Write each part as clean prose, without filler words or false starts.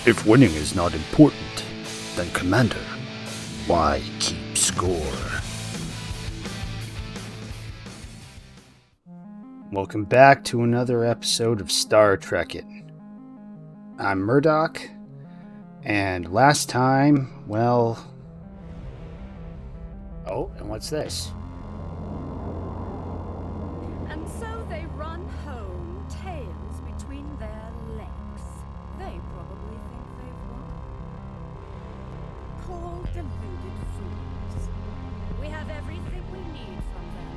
If winning is not important, then Commander, why keep score? Welcome back to another episode of Star Trekkin. I'm Murdock, and last time, well... Oh, and what's this? And so they run home, tails between their legs. They probably think they've won. Poor deluded fools. We have everything we need from them.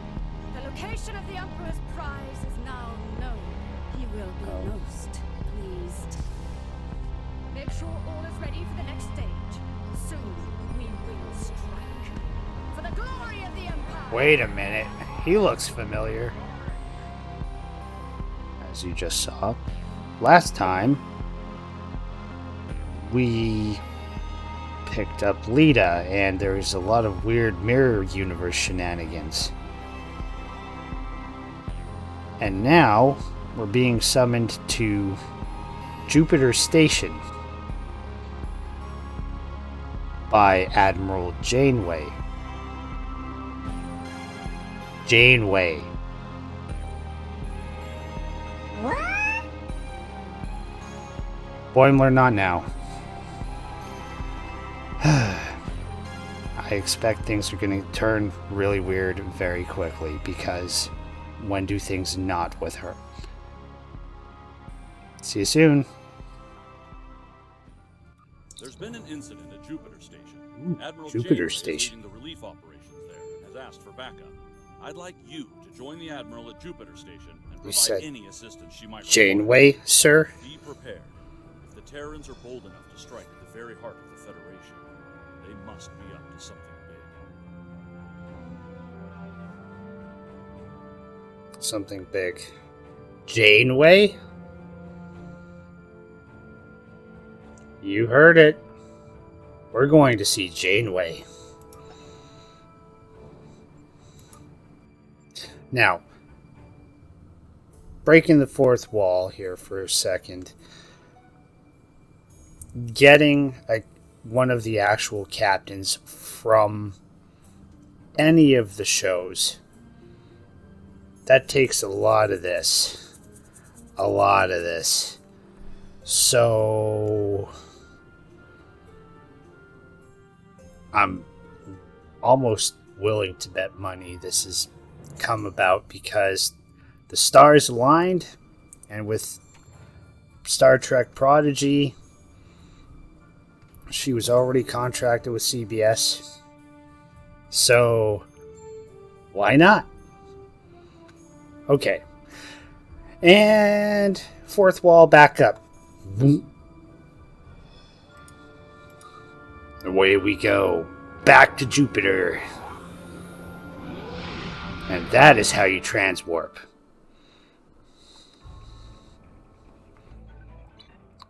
The location of the Emperor's prize is now known. He will be most pleased. Make sure all is ready for the next stage. Soon we will strike. For the glory of the Empire! Wait a minute. He looks familiar. As you just saw. Last time, we picked up Lita, and there's a lot of weird mirror universe shenanigans. And now, we're being summoned to Jupiter Station by Admiral Janeway. Janeway. Boimler, not now. I expect things are going to turn really weird very quickly, because when do things not with her? See you soon. There's been an incident at Jupiter Station. Admiral Jupiter Janeway Station. is leading the relief operations there and has asked for backup. I'd like you to join the Admiral at Jupiter Station and provide any assistance she might require. Janeway, sir? Be prepared. If the Terrans are bold enough to strike at the very heart of the Federation, they must be up to something big. Something big. Janeway? You heard it. We're going to see Janeway. Now, breaking the fourth wall here for a second. Getting one of the actual captains from any of the shows, that takes a lot of this. A lot of this. So I'm almost willing to bet money this has come about because the stars aligned, and with Star Trek Prodigy, she was already contracted with CBS. So why not? Okay. And fourth wall back up. Away we go. Back to Jupiter. And that is how you transwarp.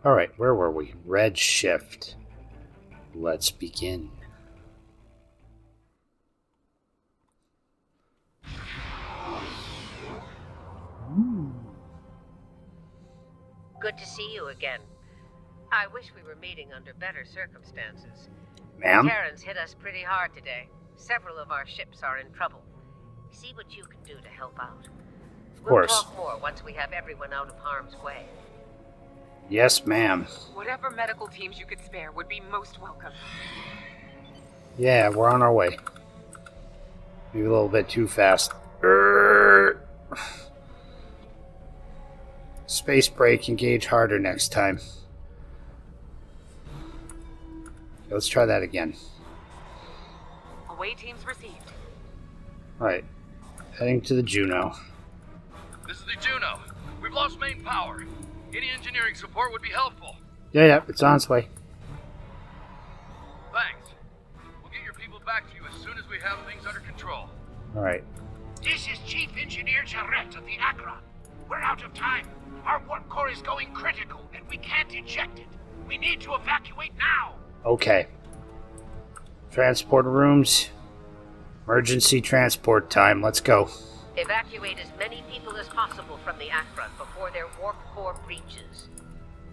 Alright, where were we? Red shift. Let's begin. Good to see you again. I wish we were meeting under better circumstances. Ma'am? The Terrans hit us pretty hard today. Several of our ships are in trouble. See what you can do to help out. Of course. We'll talk more once we have everyone out of harm's way. Yes, ma'am. Whatever medical teams you could spare would be most welcome. Yeah, we're on our way. Maybe a little bit too fast. Space break, engage harder next time. Let's try that again. Away teams received. Alright. Heading to the Juno. This is the Juno. We've lost main power. Any engineering support would be helpful. Yeah, it's on its way. Thanks. We'll get your people back to you as soon as we have things under control. Alright. This is Chief Engineer Jarrett of the Akron. We're out of time. Our warp core is going critical, and we can't eject it. We need to evacuate now. Okay. Transport rooms. Emergency transport time. Let's go. Evacuate as many people as possible from the Akron before their warp core breaches.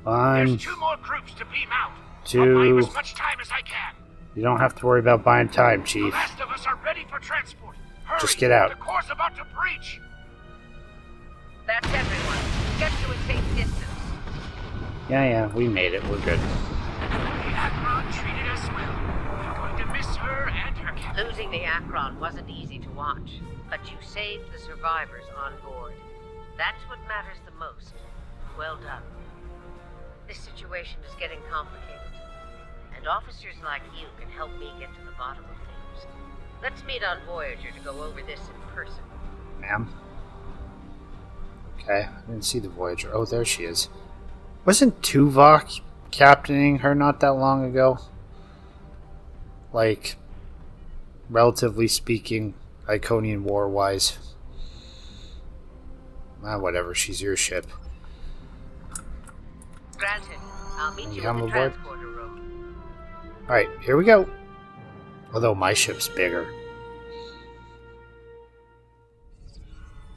One, There's 2 more groups to beam out. I'll buy 2. you as much time as I can. You don't have to worry about buying time, The Chief. rest of us are ready for transport. Hurry, Just get out. The core's about to breach. That's everyone. Get to a safe distance. Yeah, we made it. We're good. The Akron treated us well. We're going to miss her and her captain. Losing the Akron wasn't easy to watch, but you saved the survivors on board. That's what matters the most. Well done. This situation is getting complicated, and officers like you can help me get to the bottom of things. Let's meet on Voyager to go over this in person. Ma'am? Okay, I didn't see the Voyager. Oh, there she is. Wasn't Tuvok captaining her not that long ago? Like, relatively speaking, Iconian War-wise. Whatever, she's your ship. Granted, I'll meet you come in the aboard? transporter room. Alright, here we go. Although my ship's bigger.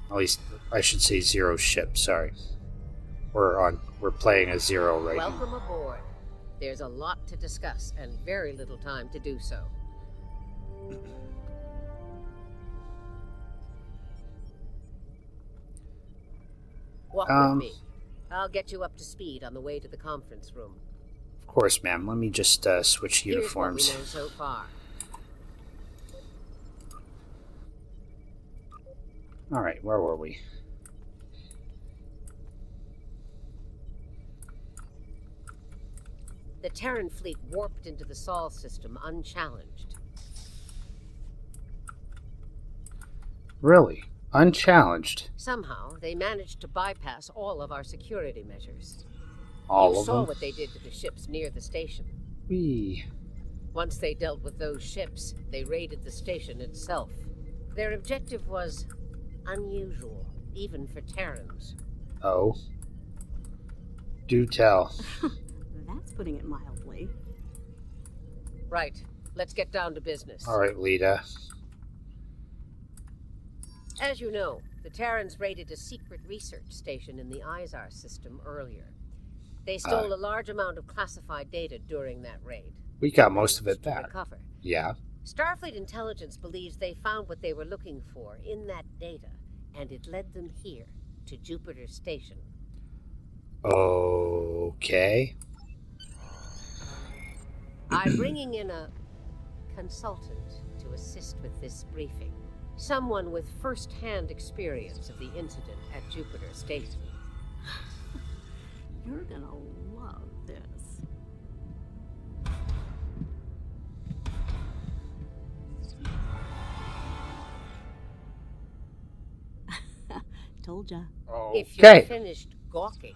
At least, I should say Zero's ship, sorry. We're playing as Zero right now. Welcome aboard. There's a lot to discuss and very little time to do so. Walk with me. I'll get you up to speed on the way to the conference room. Of course, ma'am. Let me just switch uniforms. Here's what we know so far. Alright, where were we? The Terran fleet warped into the Sol system unchallenged. Really? Unchallenged? Somehow, they managed to bypass all of our security measures. All You of saw them? what they did to the ships near the station. Whee. Once they dealt with those ships, they raided the station itself. Their objective was unusual, even for Terrans. Oh. Do tell. That's putting it mildly. Right. Let's get down to business. Alright, Lita. As you know, the Terrans raided a secret research station in the Izar system earlier. They stole a large amount of classified data during that raid. We got most of it To back. recover. Yeah. Starfleet intelligence believes they found what they were looking for in that data, and it led them here, to Jupiter Station. Okay. I'm bringing in a consultant to assist with this briefing. Someone with first-hand experience of the incident at Jupiter Station. You're gonna love this. Told ya. If you're Okay. finished gawking,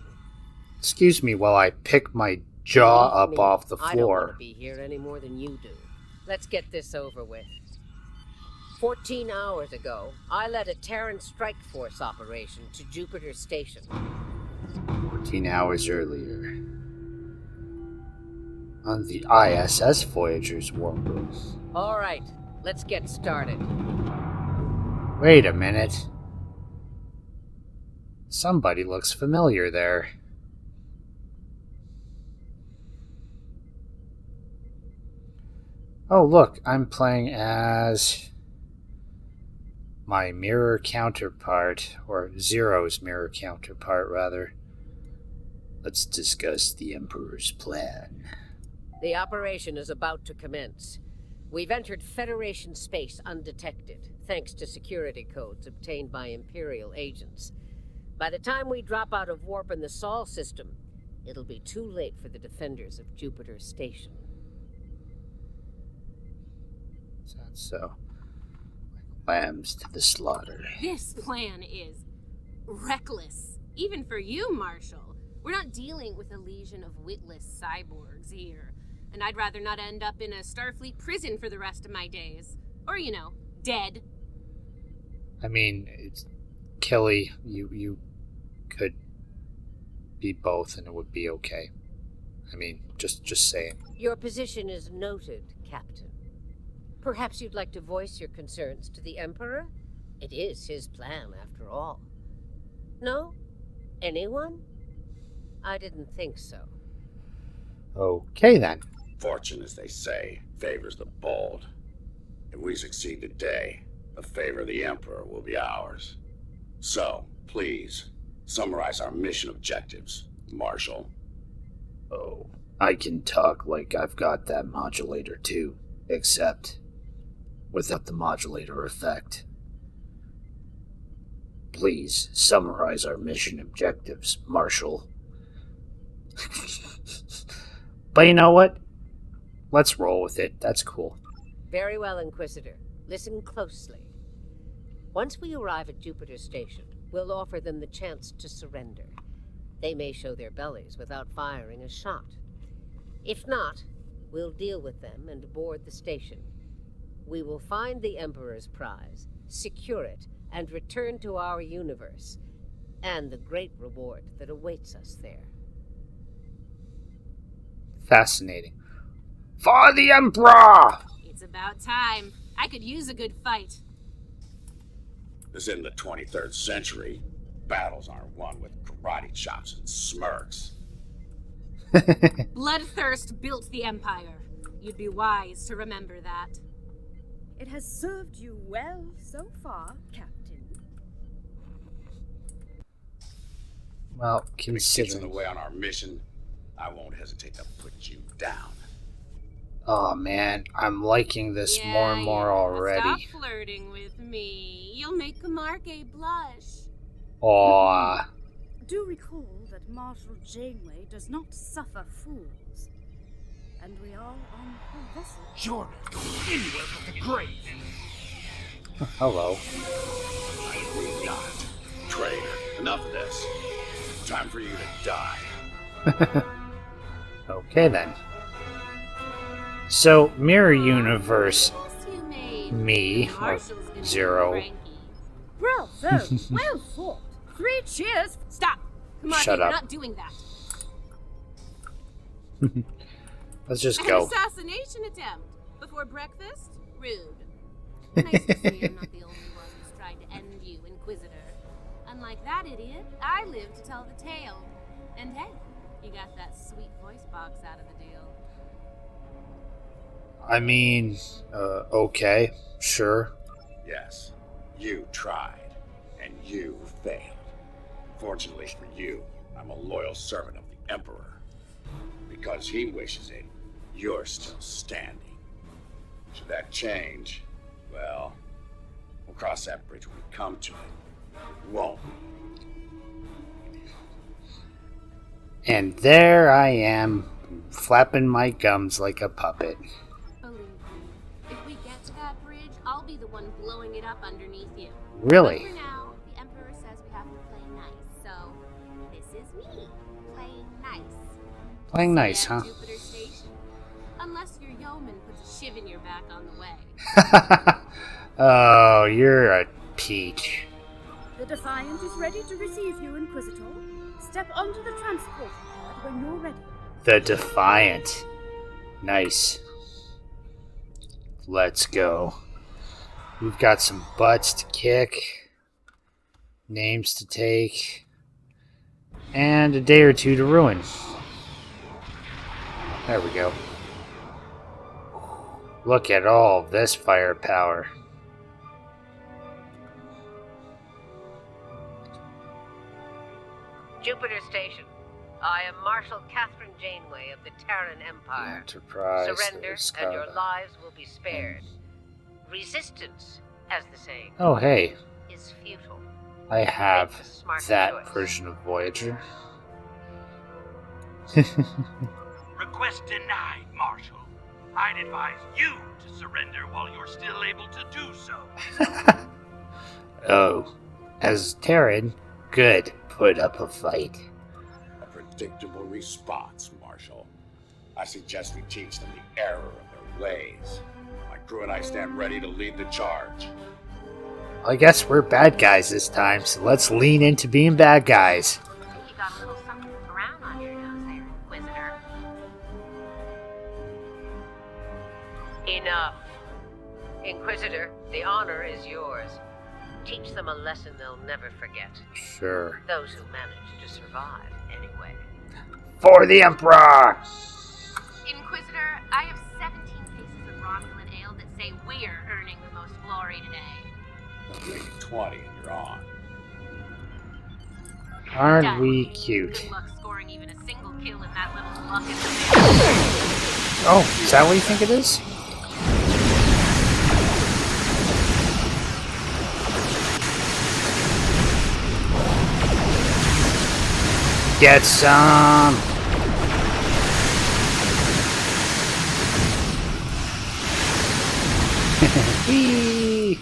Excuse me while I pick my jaw believe up me, off the I don't want to floor. be here any more than you do. Let's get this over with. 14 hours ago, I led a Terran strike force operation to Jupiter Station. 14 hours earlier. On the ISS Voyager's warp room. All right, let's get started. Wait a minute. Somebody looks familiar there. Oh, look, I'm playing as my mirror counterpart, or Zero's mirror counterpart, rather. Let's discuss the Emperor's plan. The operation is about to commence. We've entered Federation space undetected, thanks to security codes obtained by Imperial agents. By the time we drop out of warp in the Sol system, it'll be too late for the defenders of Jupiter Station. Sounds so. Like lambs to the slaughter. This plan is reckless, even for you, Marshal. We're not dealing with a legion of witless cyborgs here, and I'd rather not end up in a Starfleet prison for the rest of my days. Or, you know, dead. I mean, it's Kelly, you could be both and it would be okay. I mean, just saying. Your position is noted, Captain. Perhaps you'd like to voice your concerns to the Emperor? It is his plan, after all. No? Anyone? I didn't think so. Okay then. Fortune, as they say, favors the bold. If we succeed today, the favor of the Emperor will be ours. So, please, summarize our mission objectives, Marshal. Oh, I can talk like I've got that modulator too, except without the modulator effect. Please summarize our mission objectives, Marshal. But you know what? Let's roll with it. That's cool. Very well, Inquisitor. Listen closely. Once we arrive at Jupiter Station, we'll offer them the chance to surrender. They may show their bellies without firing a shot. If not, we'll deal with them and board the station. We will find the Emperor's prize, secure it, and return to our universe, and the great reward that awaits us there. Fascinating. For the Emperor! It's about time. I could use a good fight. This isn't the 23rd century. Battles aren't won with karate chops and smirks. Bloodthirst built the Empire. You'd be wise to remember that. It has served you well so far, Captain. Well, If it gets in the considering... way on our mission, I won't hesitate to put you down. Oh man, I'm liking this more and more already. Stop flirting with me. You'll make Marque blush. Aw. Do recall that Marshal Janeway does not suffer fools. And we are on her vessel. You're anywhere but the grave. Hello. I agree not. Traitor, enough of this. Time for you to die. Okay then. So, Mirror Universe You made me, or Marshall's gonna be Zero. cranky. Bravo! Well fought. 3 cheers. Stop! Marque, Shut we're up. not doing that. Let's just An go. assassination attempt before breakfast? Rude. Nice to see I'm not the only one who's trying to end you, Inquisitor. Unlike that idiot, I live to tell the tale. And hey, you got that sweet voice box out of the deal. I mean, okay, sure. Yes, you tried, and you failed. Fortunately for you, I'm a loyal servant of the Emperor. Because he wishes it, you're still standing. Should that change, well, we'll cross that bridge when we come to it. Won't we? And there I am, flapping my gums like a puppet. Believe me, if we get to that bridge, I'll be the one blowing it up underneath you. Really? But for now, the Emperor says we have to play nice, so this is me, playing nice. Playing nice, See you huh? at Jupiter Station. Unless your yeoman puts a shiv in your back on the way. Oh, you're a peach. The Defiant is ready to receive you, Inquisitor. Step onto the transport pod when you're ready. The Defiant. Nice. Let's go. We've got some butts to kick, names to take, and a day or two to ruin. There we go. Look at all this firepower. Jupiter Station. I am Marshal Catherine Janeway of the Terran Empire. Enterprise. Surrender, and your lives will be spared. Resistance, as the saying Oh, hey. is futile. I have Make the smart that choice. version of Voyager. Request denied, Marshal. I'd advise you to surrender while you're still able to do so. Oh. As Terran, good. Put up a fight. A predictable response, Marshal. I suggest we teach them the error of their ways. My crew and I stand ready to lead the charge. I guess we're bad guys this time, so let's lean into being bad guys. I think you got a little something around on your nose there, Inquisitor. Enough. Inquisitor, the honor is yours. Teach them a lesson they'll never forget. Sure. Those who manage to survive, anyway. For the Emperor! Inquisitor, I have 17 cases of Romulan ale that say we're earning the most glory today. I'll make it 20 and you're on. Aren't Done. we cute? Good luck scoring even a single kill in that little bucket of Oh, is that what you think it is? Get some! Whee!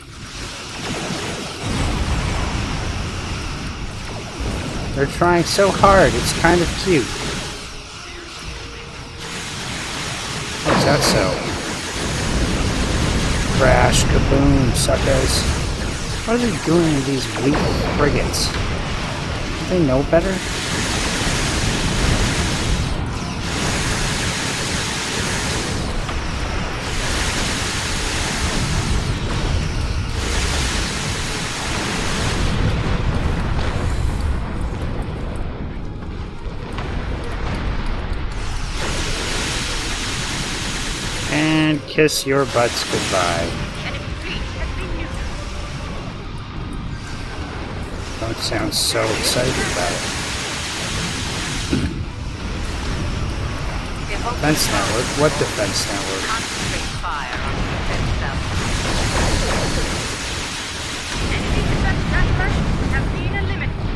They're trying so hard, it's kind of cute. What's that so? Crash, kaboom, suckers. What are they doing with these weak frigates? Do they know better? And kiss your butts goodbye. Don't sound so excited about it. Defense network? What defense network? Concentrate fire on the defense network. Enemy defense networks have been eliminated.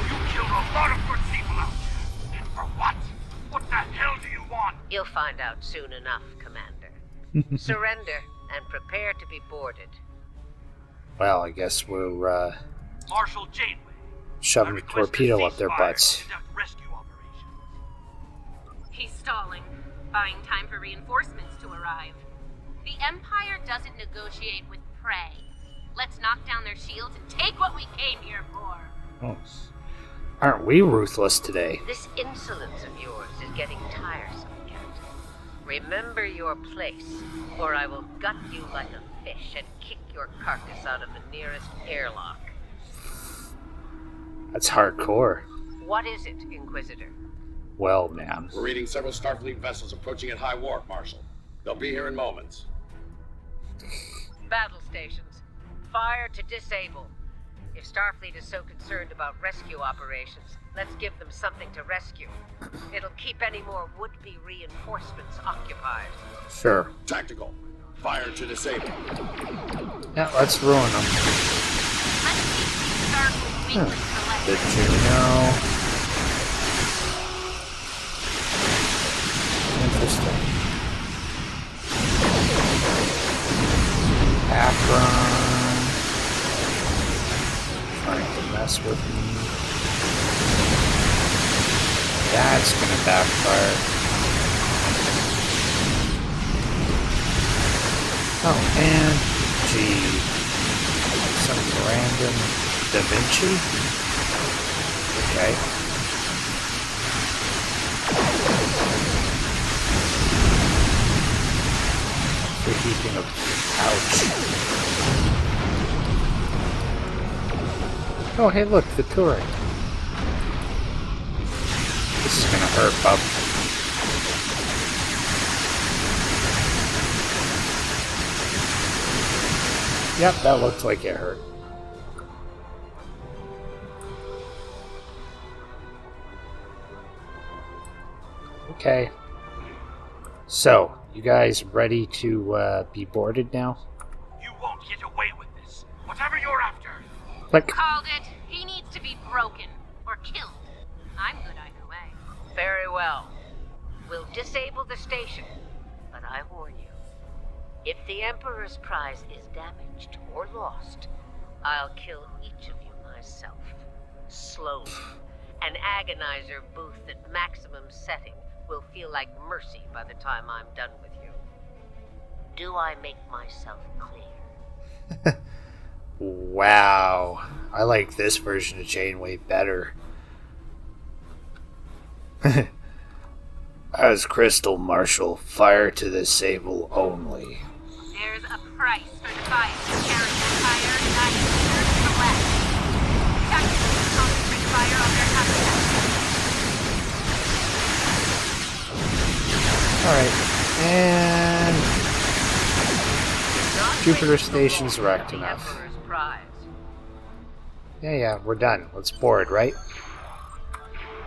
You killed a lot of good people out there. And for what? What the hell do you want? You'll find out soon enough, Commander. Surrender and prepare to be boarded. Well, I guess we're Marshal Janeway. shoving a torpedo up their butts. Rescue operation. He's stalling, buying time for reinforcements to arrive. The Empire doesn't negotiate with prey. Let's knock down their shields and take what we came here for. Oh. Aren't we ruthless today? This insolence of yours is getting tiresome, Captain. Remember your place, or I will gut you like a fish and kick your carcass out of the nearest airlock. That's hardcore. What is it, Inquisitor? Well, ma'am. We're reading several Starfleet vessels approaching at high warp, Marshal. They'll be here in moments. Battle stations. Fire to disable. If Starfleet is so concerned about rescue operations, let's give them something to rescue. It'll keep any more would-be reinforcements occupied. Sure. Tactical. Fire to disable. Yeah, let's ruin them. Let's keep these Starfleet weaklings selected. Did you know? Interesting. Akron. Trying to mess with me. That's gonna backfire. Oh, and gee, some random Da Vinci. Okay. For keeping a ouch. Oh, hey, look, the turret. This is gonna hurt, bub. Yep, that looked like it hurt. Okay. So, you guys ready to be boarded now? You won't get away with this. Whatever you're after. Click. Called it. He needs to be broken or killed. I'm good either way. Very well. We'll disable the station, but I warn you, if the Emperor's prize is damaged or lost, I'll kill each of you myself. Slowly. An agonizer booth at maximum setting will feel like mercy by the time I'm done with you. Do I make myself clear? Wow. I like this version of Janeway better. As Crystal Marshal, fire to disable only. There's a price for defiance to carry the fire, and I am here to collect. Tactical concentrate fire Alright, and Jupiter Station's wrecked enough. Yeah, we're done. Let's board, right?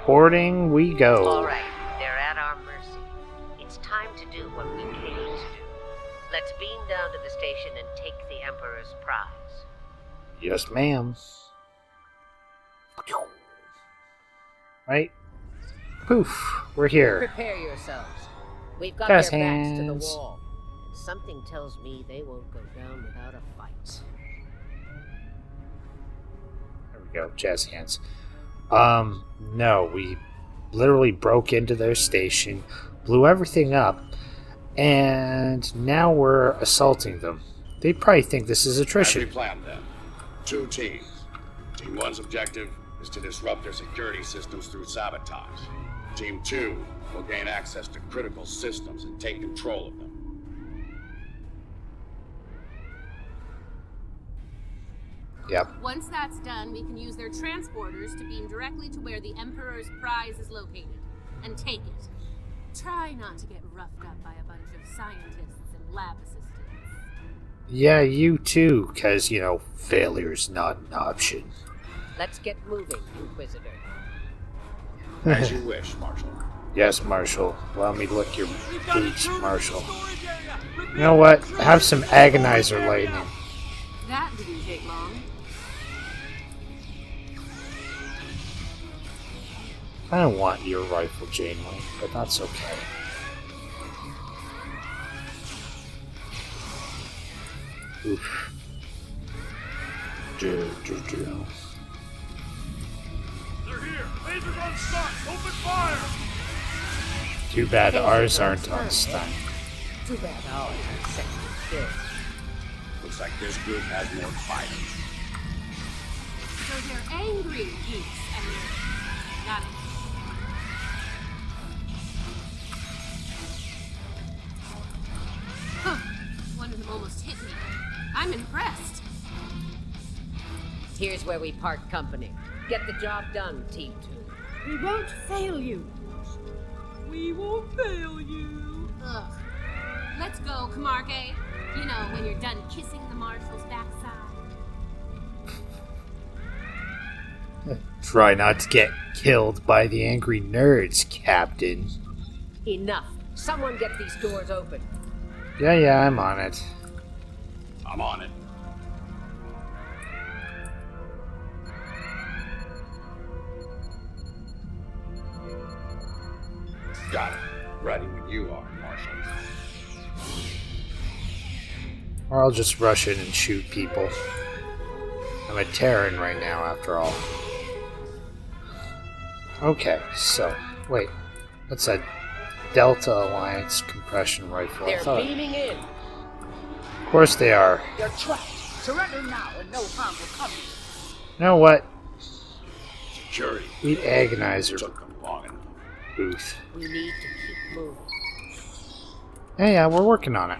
Boarding we go. Alright, they're at our mercy. It's time to do what we came to do. Let's beam down to the station and take the Emperor's prize. Yes, ma'am. Right? Poof, we're here. Prepare yourselves. We've got Jazz their backs to the hands. wall. And something tells me they won't go down without a fight. There we go, jazz hands. No, we literally broke into their station, blew everything up, and now we're assaulting them. They probably think this is As we attrition. planned then, 2 teams. Team 1's objective is to disrupt their security systems through sabotage. Team 2 will gain access to critical systems and take control of them. Yep. Once that's done, we can use their transporters to beam directly to where the Emperor's prize is located and take it. Try not to get roughed up by a bunch of scientists and lab assistants. Yeah, you too, because, you know, failure's not an option. Let's get moving, Inquisitor. As you wish, Marshal. Yes, Marshal. Allow me to lick your boots, Marshal. You know what? Have some agonizer lightning. That didn't take long. I don't want your rifle, Janeway, but that's okay. Oof. They're here! Lasers on stun! Open fire! Too bad ours aren't on stun. Too bad ours are set to kill. Looks like this group has more fighters. So they're angry geeks and they're not. Huh. One of them almost hit me. I'm impressed. Here's where we part company. Get the job done, Team 2. We won't fail you. We won't fail you. Ugh. Let's go, Camargue. You know, when you're done kissing the Marshal's backside. Try not to get killed by the angry nerds, Captain. Enough. Someone get these doors open. Yeah, I'm on it. I'm on it. Got it. Ready when you are, Marshal. Or I'll just rush in and shoot people. I'm a Terran right now, after all. Okay, so, wait. What's that? Delta Alliance compression rifle. They're beaming in. Of course they are. You're trapped. Surrender now and no harm will come. You know what? Security. Eat agonizer Took them long enough. booth. We need to keep moving. Yeah, we're working on it.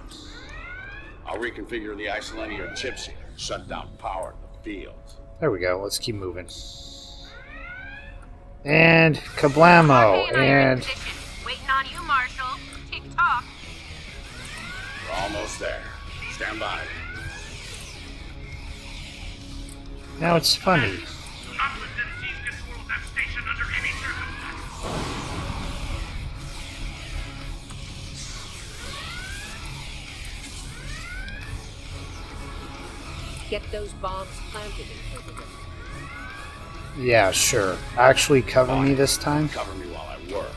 I'll reconfigure the isolator chip sealer and shut down power in the field. There we go. Let's keep moving. And kablamo! Okay, I'm in And position. Waiting on you, Marshal. Tick tock. We're almost there. Stand by. now it's funny. Not let them seize control of that station under any circumstances. Get those bombs planted, Inquisitor. Yeah, sure. Actually cover me this time? Cover me while I work.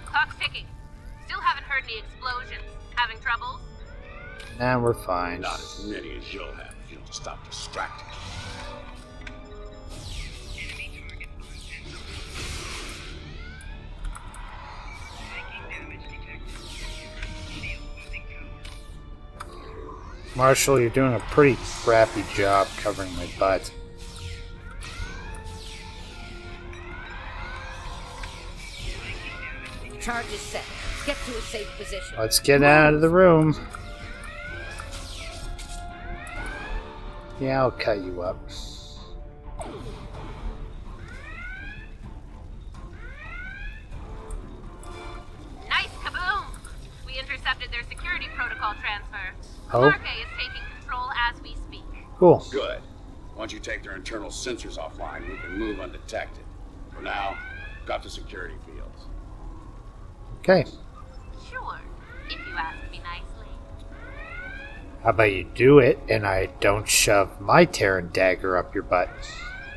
Clock's ticking. Still haven't heard any explosions. Having troubles? Nah, we're fine. Not as many as you'll have if you don't stop distracting. Marshall, you're doing a pretty crappy job covering my butt. Charge is set. Get to a safe position. Let's get out of the room. Yeah, I'll cut you up. security protocol transfer. Oh. Marke is taking control as we speak. Cool. Good. Once you take their internal sensors offline, we can move undetected. For now, got the security fields. Okay. Sure, if you ask me nicely. How about you do it and I don't shove my Terran dagger up your butt?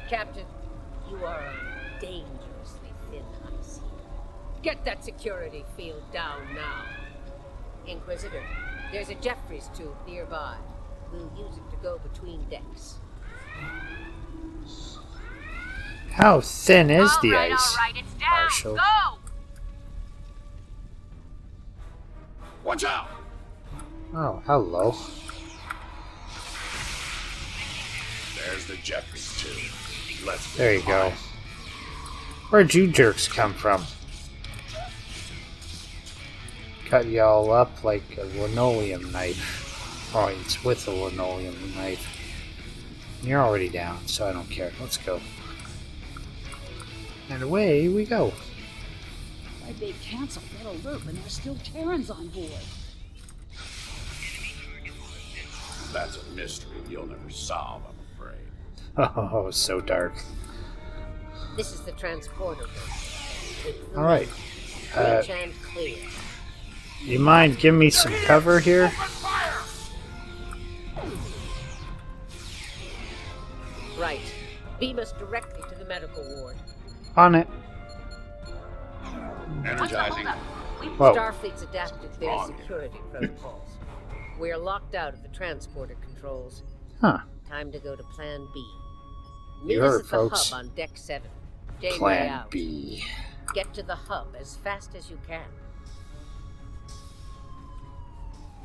Captain, you are on dangerously thin ice here. Get that security field down now. Inquisitor, there's a Jeffries tube nearby. We'll use it to go between decks. How thin is the all ice, right, it's down. Marshall? Go! Watch out! Oh, hello. There's the Jeffries tube. Let's There you go. Where'd you jerks come from? Cut y'all up like a linoleum knife. Oh, it's with a linoleum knife. You're already down, so I don't care. Let's go. And away we go. Why'd they cancel that alert when there's still Terrans on board? That's a mystery you'll never solve, I'm afraid. Oh, so dark. This is the transporter. Alright. Reach and clear. You mind giving me some cover here? Right. Beam us directly to the medical ward. On it. Energizing. Whoa. Starfleet's adapted their security protocols. We're locked out of the transporter controls. Huh. Time to go to Plan B. Meet You us heard, at the folks. hub on Deck 7. Janeway Plan out. B. Get to the hub as fast as you can.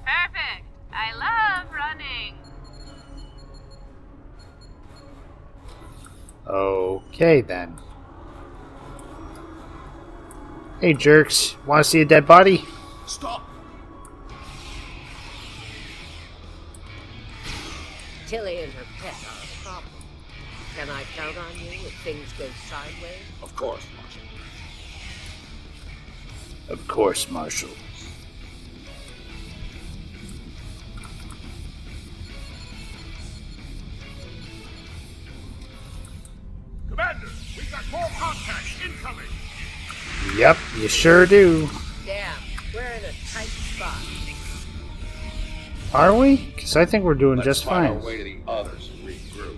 Perfect. I love running. Okay, then. Hey, jerks. Want to see a dead body? Stop! Tilly and her pet are a problem. Can I count on you if things go sideways? Of course, Marshal. Of course, Marshal. Commander, we've got more contacts incoming. Yep, you sure do. Damn, we're in a tight spot. Are we? Because I think we're doing Let's just find fine. our way to the others and regroup.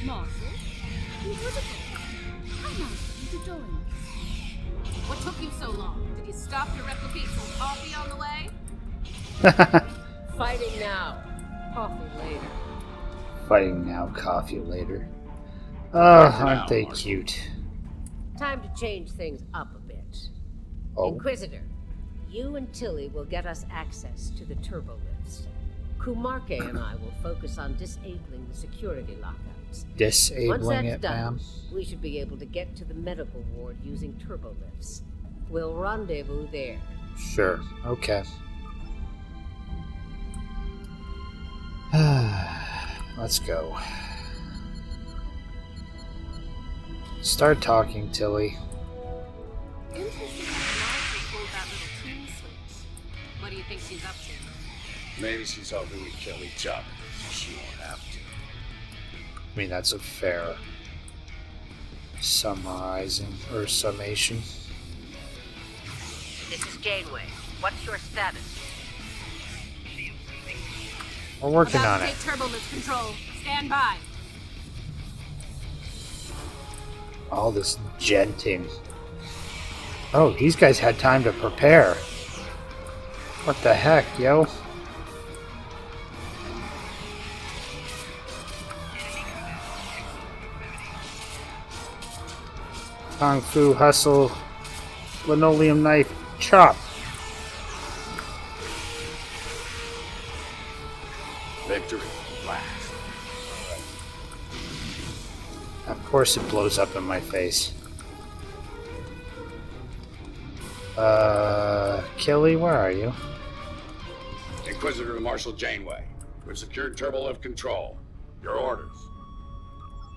Marshal? Inquisitor? How are you doing? What took you so long? Did you stop to replicate some coffee on the way? Fighting now. Coffee later. Fighting now, coffee later. Oh, aren't they cute? Time to change things up a bit. Oh. Inquisitor, you and Tilly will get us access to the turbo lifts. Kumarke and I will focus on disabling the security lockouts. Once Disabling that's it, done, ma'am. we should be able to get to the medical ward using turbo lifts. We'll rendezvous there. Sure. Okay. Let's go. Start talking, Tilly. Interesting how Marshall pulled that little team switch. What do you think she's up to? Maybe she's hoping we kill each other. So she won't have to. I mean, that's a fair summarizing or summation. This is Janeway. What's your status? We're working About on to it. take turbolift control. Stand by. All this genting. Oh, these guys had time to prepare. What the heck, yo? Kung Fu Hustle. Linoleum Knife. Chop. Victory last. Of course it blows up in my face. Kelly, where are you? Inquisitor to Marshal Janeway. We've secured turbolift control. Your orders.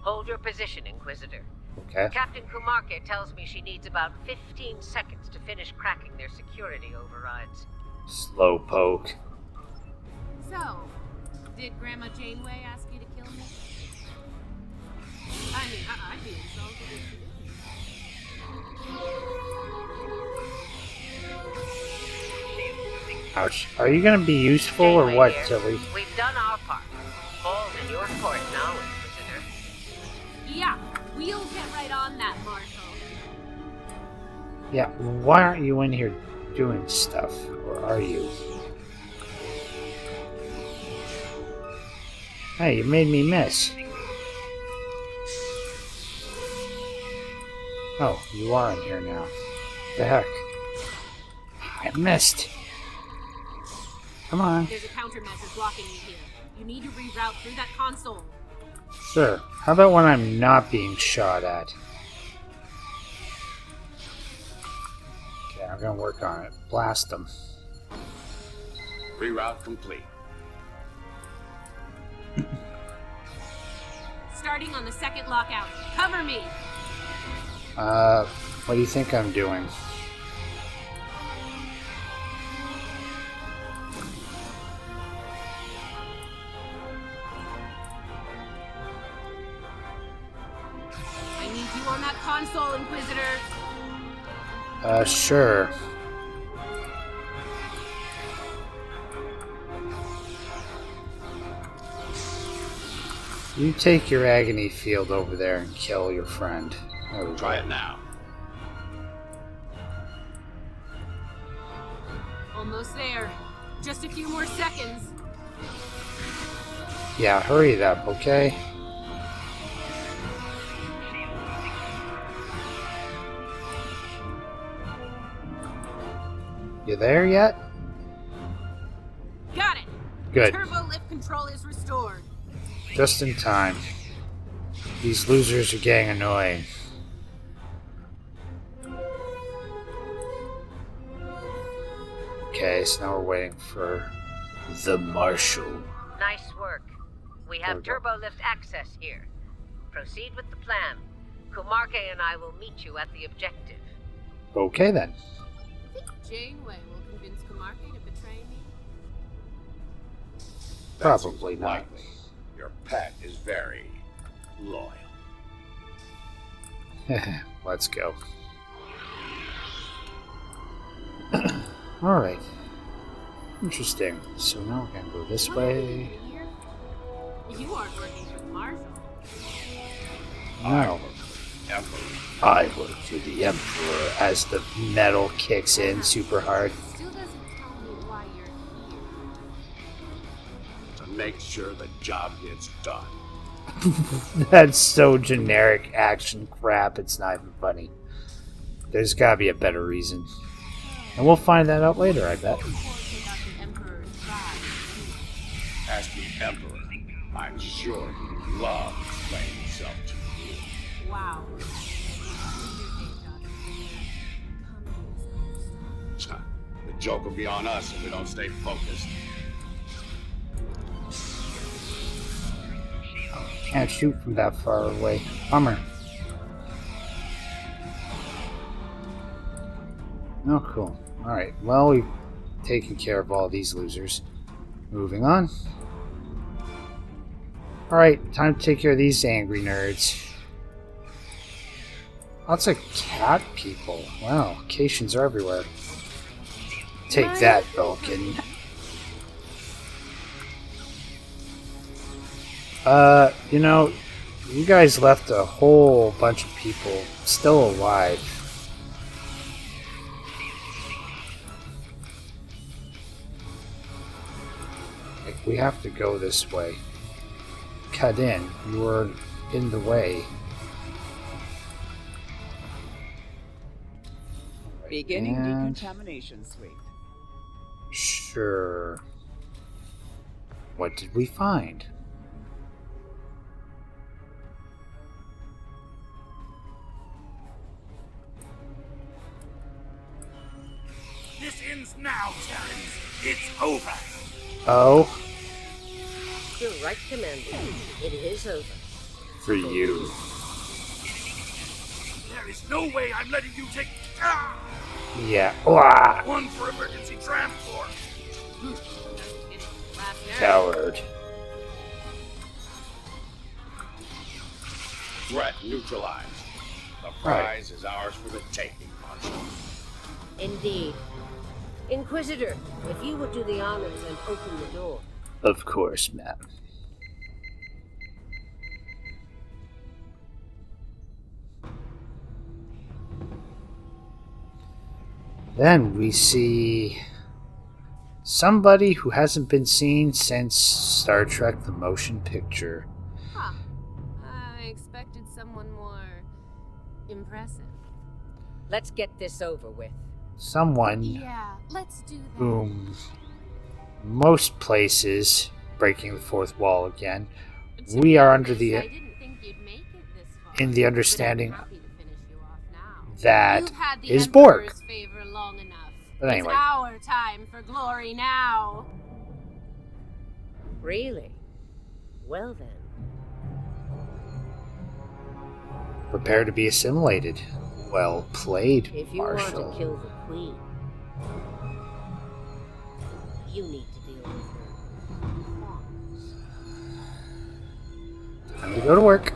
Hold your position, Inquisitor. Okay. Captain Kumarke tells me she needs about 15 seconds to finish cracking their security overrides. Slowpoke. So, did Grandma Janeway ask you to kill me? I mean, I'd be insulted if she didn't. Ouch. Are you gonna be useful or Janeway what, here. Tilly? We've done our part. Ball's in your court now, Inquisitor. Yeah, we'll get right on that, Marshal. Yeah, why aren't you in here doing stuff? Or are you? Hey, you made me miss. Oh, you are in here now. The heck? I missed. Come on. There's a countermeasure blocking you here. You need to reroute through that console. Sure. How about when I'm not being shot at? Okay, I'm gonna work on it. Blast them. Reroute complete. Starting on the second lockout. Cover me! What do you think I'm doing? I need you on that console, Inquisitor. Sure. You take your agony field over there and kill your friend. There we Try go. it now. Almost there. Just a few more seconds. Yeah, hurry it up, okay? You there yet? Got it! Good. Turbo lift control is restored. Just in time. These losers are getting annoying. Okay, so now we're waiting for the Marshal. Nice work. We have turbo lift access here. Proceed with the plan. Kumarke and I will meet you at the objective. Okay then. I think Janeway will convince Kumarke to betray me. Probably not. Likely. Your pet is very loyal. Let's go. Alright. Interesting. So now we're gonna go this way. You aren't working for the Marshal. No. Emperor. I work for the Emperor as the metal kicks in super hard. Still doesn't tell me why you're here. To make sure the job gets done. That's so generic action crap, it's not even funny. There's gotta be a better reason. And we'll find that out later, I bet. As the Emperor, I'm sure he loves playing himself to you. Wow. The joke will be on us if we don't stay focused. Can't shoot from that far away. Bummer. Oh, cool. Alright, well, we've taken care of all these losers. Moving on. Alright, time to take care of these angry nerds. Lots of cat people. Wow, locations are everywhere. Take that, Vulcan. You know, you guys left a whole bunch of people still alive. Like, we have to go this way. Cut in. You are in the way. Right, Beginning and- decontamination sweep. Sure. What did we find? This ends now, Terrans. It's over. Oh, You're right, Commander. It is over. for you. There is no way I'm letting you take... Yeah. Wah! One for emergency transport. Coward. Threat neutralized. The prize is ours for the taking, Marshal. Indeed. Inquisitor, if you would do the honors and open the door. Of course, ma'am. Then we see somebody who hasn't been seen since Star Trek the Motion Picture. Huh. I expected someone more impressive. Let's get this over with. Someone Yeah, let's do that. whom most places, breaking the fourth wall again, we are under the I didn't think you'd make it this far. in the understanding But I'm happy to finish you off now. that You've had the is Borg. Emperor's favor long enough. But anyway. It's our time for glory now. Really? Well then. Prepare to be assimilated. Well played, If you Marshal. want to kill the Queen, you need to deal with her. Time to go to work.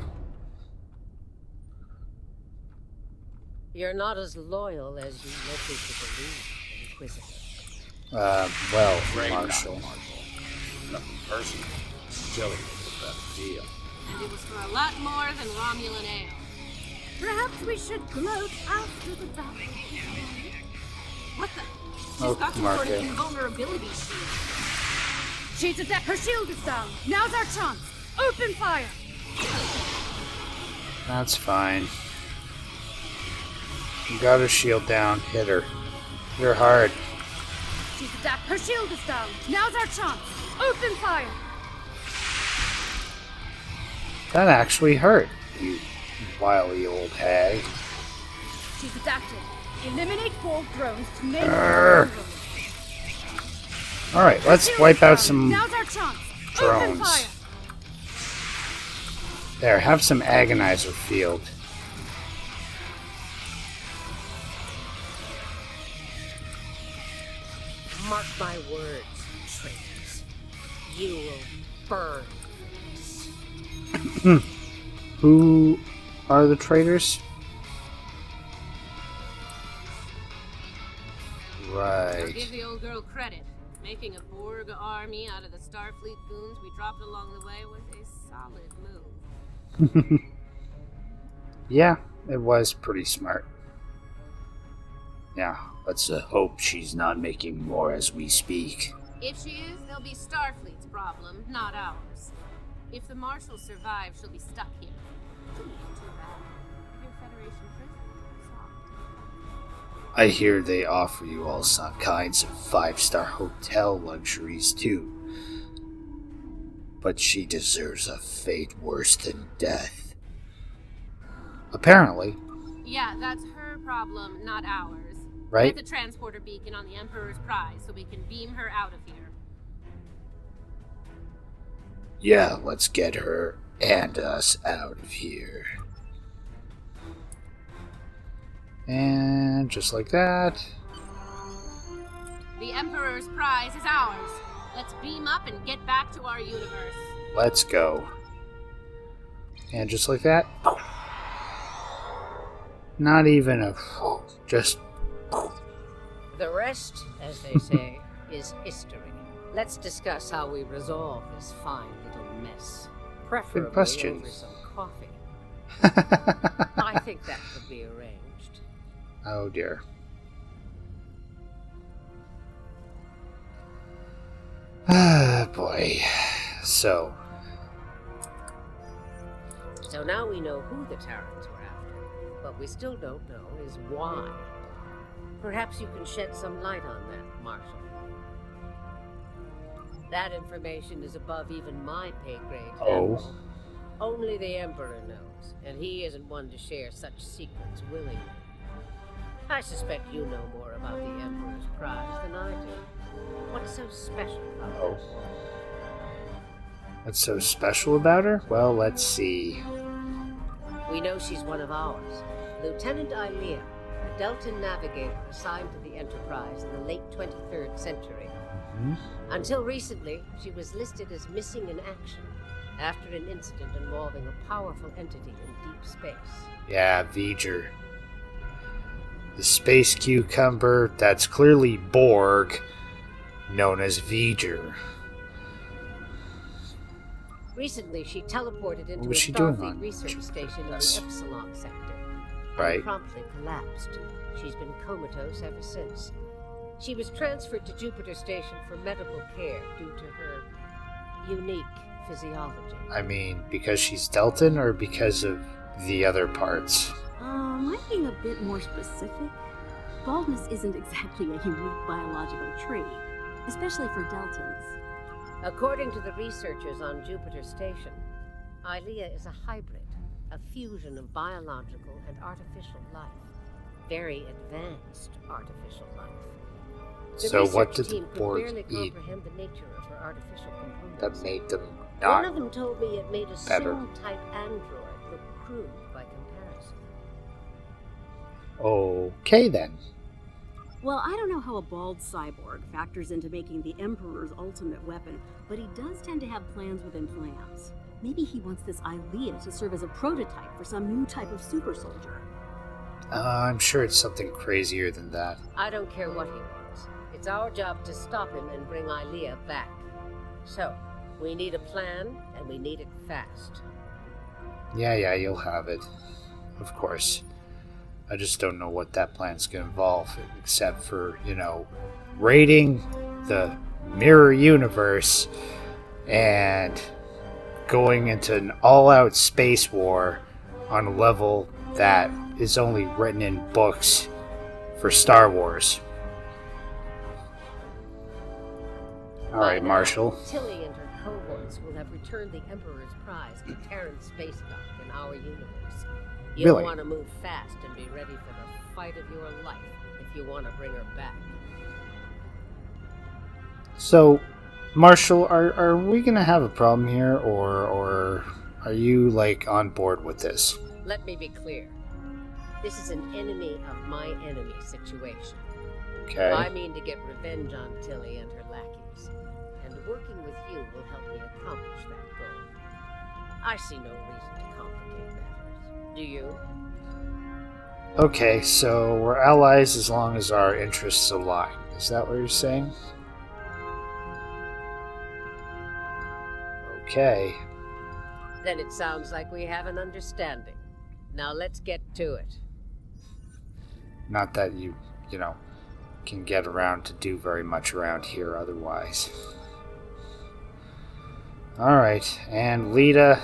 You're not as loyal as you led me to believe, Inquisitor. Well, Great Marshal. job, Marshal. Nothing personal. Silly was the best deal. And it was for a lot more than Romulan ale. Perhaps we should gloat after the battle. What the? She's Oh, got to Mark sort of it. invulnerability shield. She's adept. Her shield is down. Now's our chance. Open fire. That's fine. You got her shield down. Hit her. Hit her hard. She's adept. Her shield is down. Now's our chance. Open fire. That actually hurt, you wily old hag. She's adapted. Eliminate Borg drones to make Arrgh. Alright, let's wipe out some Now's our chance. Open drones. fire. There, have some agonizer field. Mark my words, traitors. You will burn this. Who are the traitors? I'll Right. give the old girl credit. Making a Borg army out of the Starfleet goons we dropped along the way was a solid move. Yeah, it was pretty smart. Yeah, let's hope she's not making more as we speak. If she is, they'll be Starfleet's problem, not ours. If the Marshal survives, she'll be stuck here. Shouldn't be too bad. Your Federation prison. Soft. I hear they offer you all some kinds of 5-star hotel luxuries too. But she deserves a fate worse than death. Apparently. Yeah, that's her problem, not ours. Right? Get the transporter beacon on the Emperor's prize so we can beam her out of here. Yeah, let's get her and us out of here. And just like that. The Emperor's prize is ours. Let's beam up and get back to our universe. Let's go. And just like that. Not even a... Just... The rest, as they say, is history. Let's discuss how we resolve this fine little mess. Preferably question. over some coffee. I think that could be arranged. Oh dear. Ah, boy. So now we know who the Terrans were after. What we still don't know is why. Perhaps you can shed some light on that, Marshal. That information is above even my pay grade. Oh. Only the Emperor knows, and he isn't one to share such secrets willingly. I suspect you know more about the Emperor's prize than I do. What's so special about Oh. that woman? What's so special about her? Well, let's see. We know she's one of ours. Lieutenant Ilea, a Deltan navigator assigned to the Enterprise in the late 23rd century. Until recently, she was listed as missing in action after an incident involving a powerful entity in deep space. Yeah, V'ger. The space cucumber that's clearly Borg, known as V'ger. Recently, she teleported into a was she doing Starfleet on research station in the Epsilon sector Right. and promptly collapsed. She's been comatose ever since. She was transferred to Jupiter Station for medical care due to her unique physiology. I mean, because she's Deltan or because of the other parts? Am I being a bit more specific? Baldness isn't exactly a unique biological trait, especially for Deltans. According to the researchers on Jupiter Station, Ilea is a hybrid, a fusion of biological and artificial life. Very advanced artificial life. The So what research did the team could Borg barely eat comprehend the nature of her artificial components. that made them One not of them told me it made a better? Sim-type android look crude by comparison. Okay then. Well, I don't know how a bald cyborg factors into making the Emperor's ultimate weapon, but he does tend to have plans within plans. Maybe he wants this Ilea to serve as a prototype for some new type of super soldier. I'm sure it's something crazier than that. I don't care what he wants. It's our job to stop him and bring Ilea back. So, we need a plan, and we need it fast. Yeah, you'll have it. Of course. I just don't know what that plan's gonna involve, except for, raiding the mirror universe and going into an all-out space war on a level that is only written in books for Star Wars. Alright, Marshall. Tilly and her cohorts will have returned the Emperor's prize to Terran space dock in our universe. You'll Really? want to move fast and be ready for the fight of your life if you want to bring her back. So, Marshall, are we gonna have a problem here, or are you, on board with this? Let me be clear. This is an enemy of my enemy situation. Okay. I mean to get revenge on Tilly and her lackeys. And working with you will help me accomplish that goal. I see no reason to complicate matters. Do you? Okay, so we're allies as long as our interests align. Is that what you're saying? Okay. Then it sounds like we have an understanding. Now let's get to it. Not that you can get around to do very much around here otherwise. Alright, and Lita,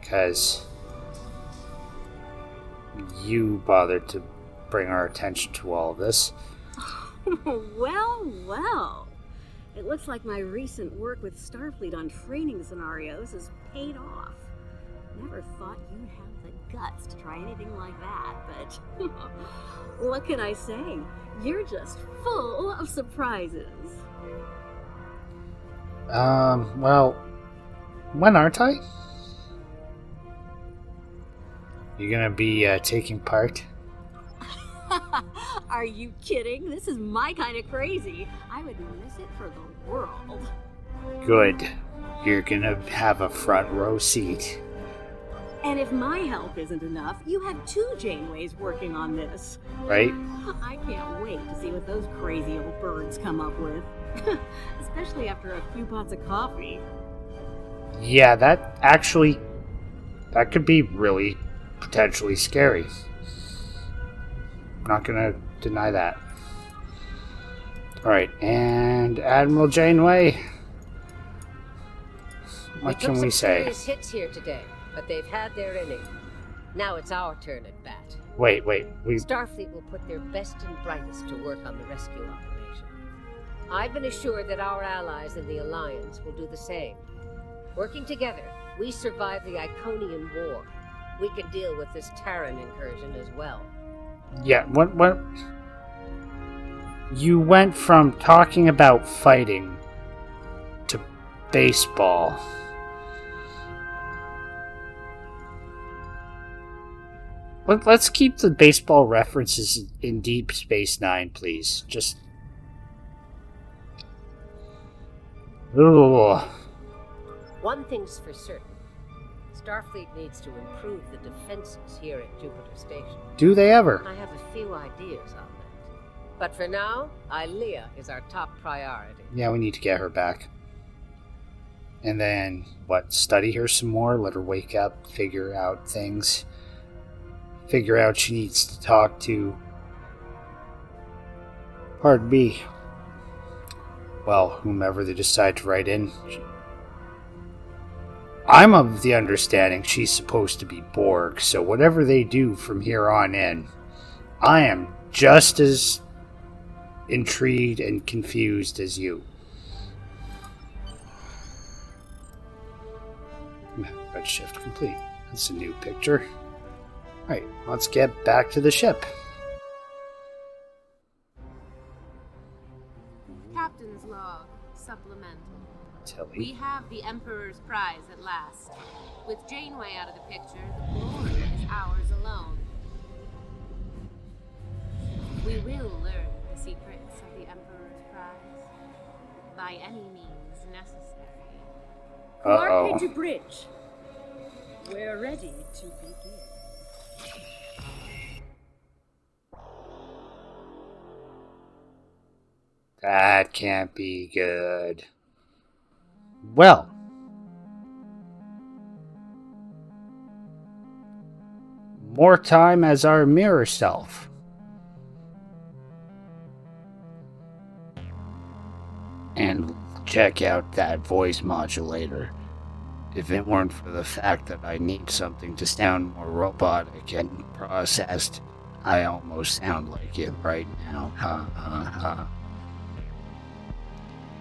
because you bothered to bring our attention to all of this. Well. It looks like my recent work with Starfleet on training scenarios has paid off. Never thought you'd have the guts to try anything like that, but what can I say? You're just full of surprises. Well, when aren't I? You gonna be taking part? Are you kidding? This is my kind of crazy. I would miss it for the world. Good. You're gonna have a front row seat. And if my help isn't enough, you have 2 Janeways working on this. Right? I can't wait to see what those crazy old birds come up with. Especially after a few pots of coffee. Yeah, that could be really potentially scary. Not gonna deny that. Alright, and Admiral Janeway, what can we took some say? serious hits here today, but they've had their inning. Now it's our turn at bat. Wait, Starfleet will put their best and brightest to work on the rescue operation. I've been assured that our allies in the Alliance will do the same. Working together, we survive the Iconian War. We can deal with this Terran incursion as well. Yeah, what you went from talking about fighting to baseball. Let's keep the baseball references in Deep Space Nine, please. Just... Ugh. One thing's for certain. Starfleet needs to improve the defenses here at Jupiter Station. Do they ever? I have a few ideas on that. But for now, Ilea is our top priority. Yeah, we need to get her back. And then, what, study her some more? Let her wake up, figure out things. Figure out she needs to talk to... Pardon me. Well, whomever they decide to write in. I'm of the understanding she's supposed to be Borg, so whatever they do from here on in, I am just as intrigued and confused as you. Redshift complete. That's a new picture. Alright, let's get back to the ship. Captain's log, supplemental. Tilly. We have the Emperor's prize at last. With Janeway out of the picture, the glory is ours alone. We will learn the secrets of the Emperor's prize. By any means necessary. Mark into bridge. We're ready to begin. That can't be good. Well. More time as our mirror self. And check out that voice modulator. If it weren't for the fact that I need something to sound more robotic and processed, I almost sound like it right now. Ha ha ha.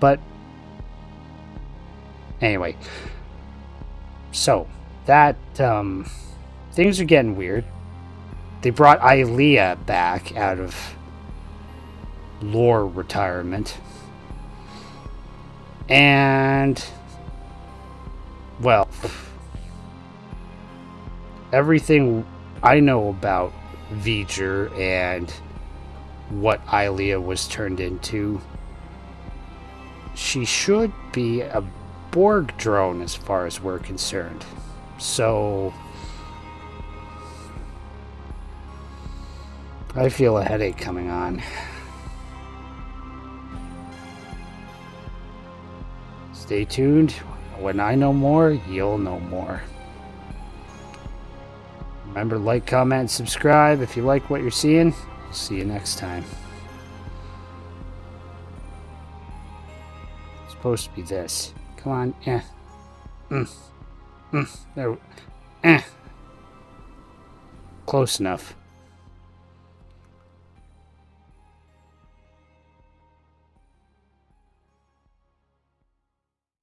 But anyway, so that things are getting weird. They brought Ilea back out of lore retirement. And well, everything I know about V'ger and what Ilea was turned into, she should be a Borg drone as far as we're concerned. So I feel a headache coming on. Stay tuned. When I know more, you'll know more. Remember to like, comment, and subscribe if you like what you're seeing. See you next time. It's supposed to be this. Come on. There. Close enough.